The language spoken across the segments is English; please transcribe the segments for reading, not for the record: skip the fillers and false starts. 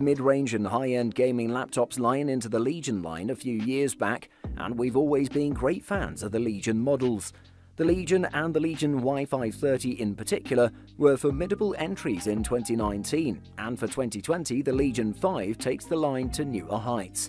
Mid-range and high-end gaming laptops line into the Legion line a few years back, and we've always been great fans of the Legion models. The Legion and the Legion Y530 in particular were formidable entries in 2019, and for 2020 the Legion 5 takes the line to newer heights.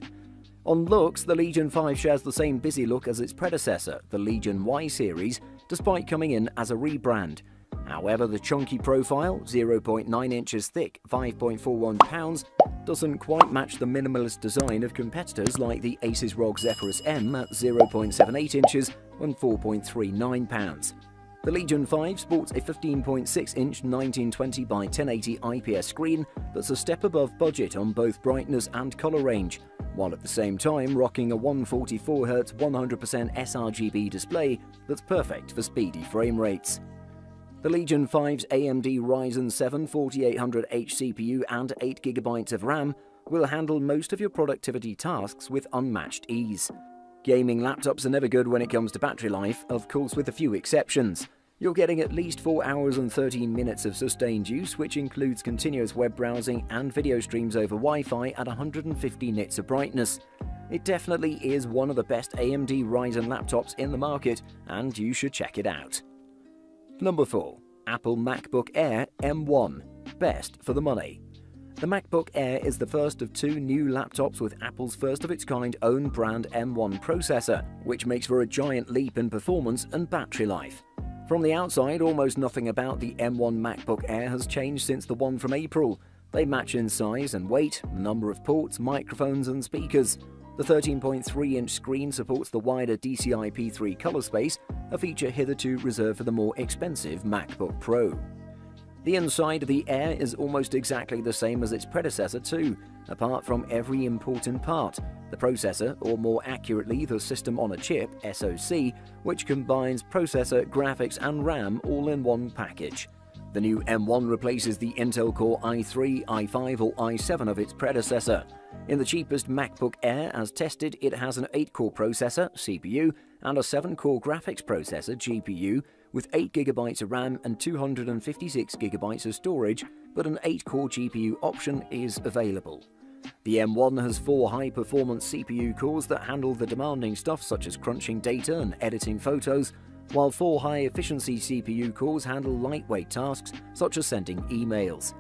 On looks, the Legion 5 shares the same busy look as its predecessor, the Legion Y series, despite coming in as a rebrand. However, the chunky profile, 0.9 inches thick, 5.41 pounds, doesn't quite match the minimalist design of competitors like the Asus ROG Zephyrus M at 0.78 inches and 4.39 pounds. The Legion 5 sports a 15.6-inch 1920 by 1080 IPS screen that's a step above budget on both brightness and color range, while at the same time rocking a 144Hz 100% sRGB display that's perfect for speedy frame rates. The Legion 5's AMD Ryzen 7 4800H CPU and 8GB of RAM will handle most of your productivity tasks with unmatched ease. Gaming laptops are never good when it comes to battery life, of course with a few exceptions. You're getting at least 4 hours and 13 minutes of sustained use, which includes continuous web browsing and video streams over Wi-Fi at 150 nits of brightness. It definitely is one of the best AMD Ryzen laptops in the market, and you should check it out. Number 4. Apple MacBook Air M1. Best for the money. The MacBook Air is the first of two new laptops with Apple's first-of-its-kind own brand M1 processor, which makes for a giant leap in performance and battery life. From the outside, almost nothing about the M1 MacBook Air has changed since the one from April. They match in size and weight, number of ports, microphones and speakers. The 13.3-inch screen supports the wider DCI-P3 color space, a feature hitherto reserved for the more expensive MacBook Pro. The inside of the Air is almost exactly the same as its predecessor too, apart from every important part, the processor, or more accurately the System on a Chip (SoC), which combines processor, graphics and RAM all in one package. The new M1 replaces the Intel Core i3, i5 or i7 of its predecessor. In the cheapest MacBook Air as tested, it has an 8-core processor (CPU) and a 7-core graphics processor (GPU) with 8GB of RAM and 256GB of storage, but an 8-core GPU option is available. The M1 has 4 high-performance CPU cores that handle the demanding stuff such as crunching data and editing photos, while 4 high-efficiency CPU cores handle lightweight tasks such as sending emails.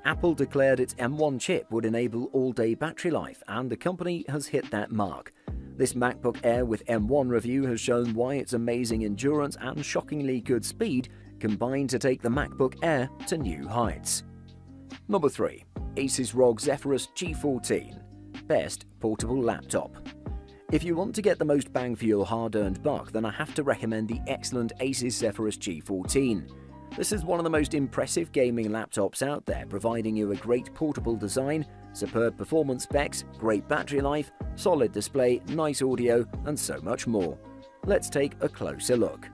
Apple declared its M1 chip would enable all-day battery life, and the company has hit that mark. This MacBook Air with M1 review has shown why its amazing endurance and shockingly good speed combine to take the MacBook Air to new heights. Number 3. Asus ROG Zephyrus G14. Best portable laptop. If you want to get the most bang for your hard-earned buck, then I have to recommend the excellent Asus Zephyrus G14. This is one of the most impressive gaming laptops out there, providing you a great portable design, superb performance specs, great battery life, solid display, nice audio, and so much more. Let's take a closer look.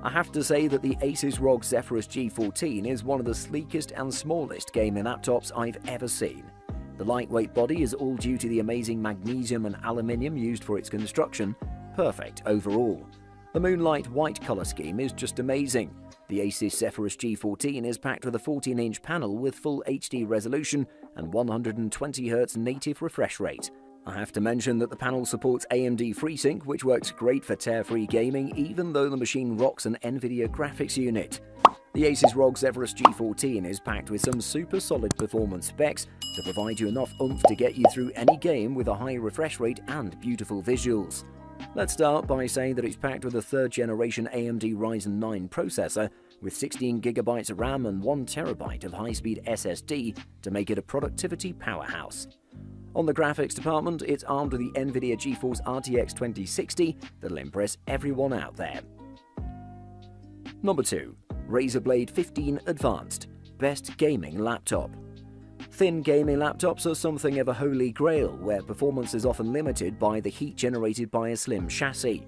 I have to say that the Asus ROG Zephyrus G14 is one of the sleekest and smallest gaming laptops I've ever seen. The lightweight body is all due to the amazing magnesium and aluminium used for its construction, perfect overall. The moonlight white color scheme is just amazing. The Asus Zephyrus G14 is packed with a 14-inch panel with full HD resolution and 120Hz native refresh rate. I have to mention that the panel supports AMD FreeSync, which works great for tear-free gaming even though the machine rocks an NVIDIA graphics unit. The Asus ROG Zephyrus G14 is packed with some super solid performance specs to provide you enough oomph to get you through any game with a high refresh rate and beautiful visuals. Let's start by saying that it's packed with a 3rd generation AMD Ryzen 9 processor with 16GB of RAM and 1TB of high-speed SSD to make it a productivity powerhouse. On the graphics department, it's armed with the NVIDIA GeForce RTX 2060 that'll impress everyone out there. Number 2. Razer Blade 15 Advanced. Best gaming laptop. Thin gaming laptops are something of a holy grail, where performance is often limited by the heat generated by a slim chassis.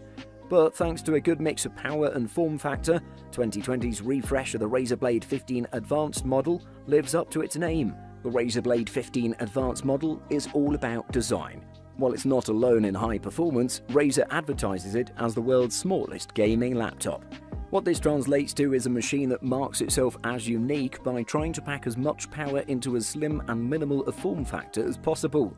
But thanks to a good mix of power and form factor, 2020's refresh of the Razer Blade 15 Advanced model lives up to its name. The Razer Blade 15 Advanced model is all about design. While it's not alone in high performance, Razer advertises it as the world's smallest gaming laptop. What this translates to is a machine that marks itself as unique by trying to pack as much power into as slim and minimal a form factor as possible.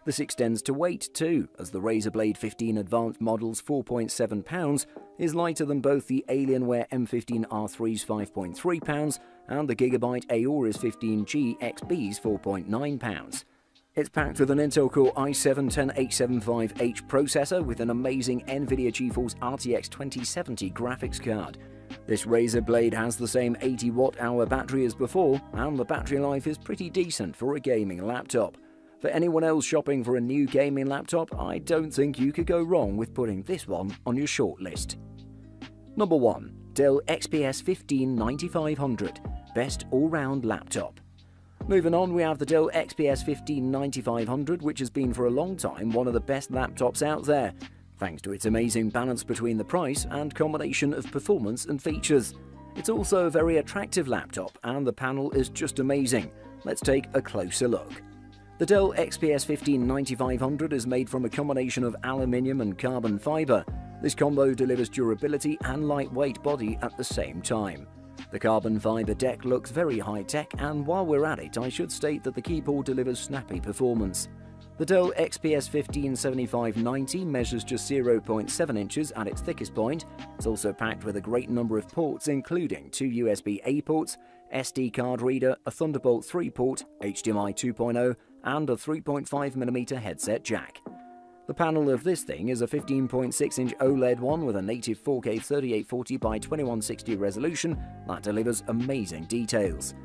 This extends to weight too, as the Razer Blade 15 Advanced model's 4.7 pounds is lighter than both the Alienware M15R3's 5.3 pounds and the Gigabyte Aorus 15G XB's 4.9 pounds. It's packed with an Intel Core i7-10875H processor with an amazing NVIDIA GeForce RTX 2070 graphics card. This Razer Blade has the same 80 watt-hour battery as before, and the battery life is pretty decent for a gaming laptop. For anyone else shopping for a new gaming laptop, I don't think you could go wrong with putting this one on your shortlist. Number 1. Dell XPS 15-9500 Best All-Round Laptop. Moving on, we have the Dell XPS 15-9500, which has been for a long time one of the best laptops out there, thanks to its amazing balance between the price and combination of performance and features. It's also a very attractive laptop, and the panel is just amazing. Let's take a closer look. The Dell XPS 15-9500 is made from a combination of aluminium and carbon fiber. This combo delivers durability and lightweight body at the same time. The carbon fiber deck looks very high-tech, and while we're at it, I should state that the keyboard delivers snappy performance. The Dell XPS 15-7590 measures just 0.7 inches at its thickest point. It's also packed with a great number of ports, including 2 USB-A ports, SD card reader, a Thunderbolt 3 port, HDMI 2.0, and a 3.5mm headset jack. The panel of this thing is a 15.6-inch OLED one with a native 4K 3840x2160 resolution that delivers amazing details.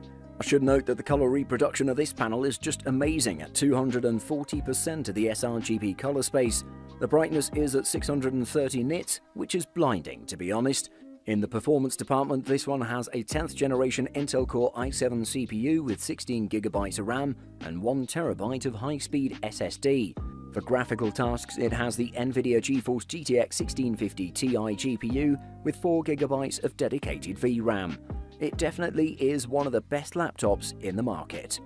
I should note that the color reproduction of this panel is just amazing at 240% of the sRGB color space. The brightness is at 630 nits, which is blinding to be honest. In the performance department, this one has a 10th generation Intel Core i7 CPU with 16GB of RAM and 1TB of high-speed SSD. For graphical tasks, it has the NVIDIA GeForce GTX 1650 Ti GPU with 4GB of dedicated VRAM. It definitely is one of the best laptops in the market.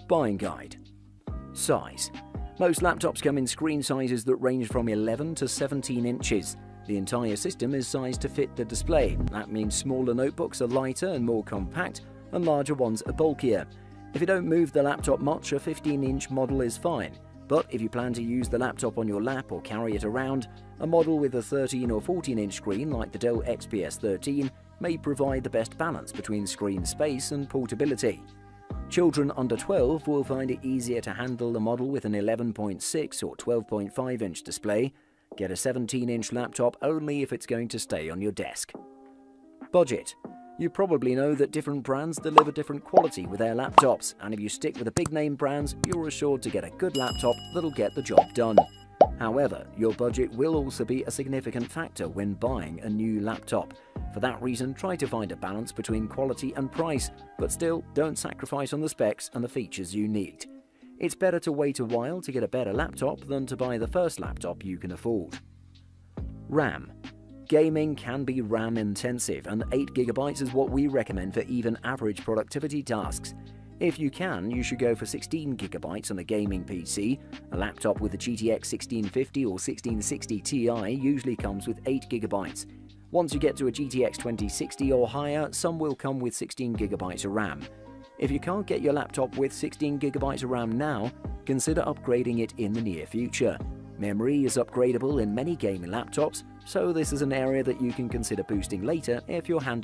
Buying guide. Size. Most laptops come in screen sizes that range from 11 to 17 inches. The entire system is sized to fit the display. That means smaller notebooks are lighter and more compact, and larger ones are bulkier. If you don't move the laptop much, a 15-inch model is fine. But if you plan to use the laptop on your lap or carry it around, a model with a 13 or 14-inch screen like the Dell XPS 13 may provide the best balance between screen space and portability. Children under 12 will find it easier to handle a model with an 11.6 or 12.5-inch display. Get a 17-inch laptop only if it's going to stay on your desk. Budget. You probably know that different brands deliver different quality with their laptops, and if you stick with the big-name brands, you're assured to get a good laptop that'll get the job done. However, your budget will also be a significant factor when buying a new laptop. For that reason, try to find a balance between quality and price, but still don't sacrifice on the specs and the features you need. It's better to wait a while to get a better laptop than to buy the first laptop you can afford. RAM. Gaming can be RAM intensive, and 8GB is what we recommend for even average productivity tasks. If you can, you should go for 16GB on a gaming PC. A laptop with a GTX 1650 or 1660 Ti usually comes with 8GB. Once you get to a GTX 2060 or higher, some will come with 16GB of RAM. If you can't get your laptop with 16GB of RAM now, consider upgrading it in the near future. Memory is upgradable in many gaming laptops, so this is an area that you can consider boosting later if your hand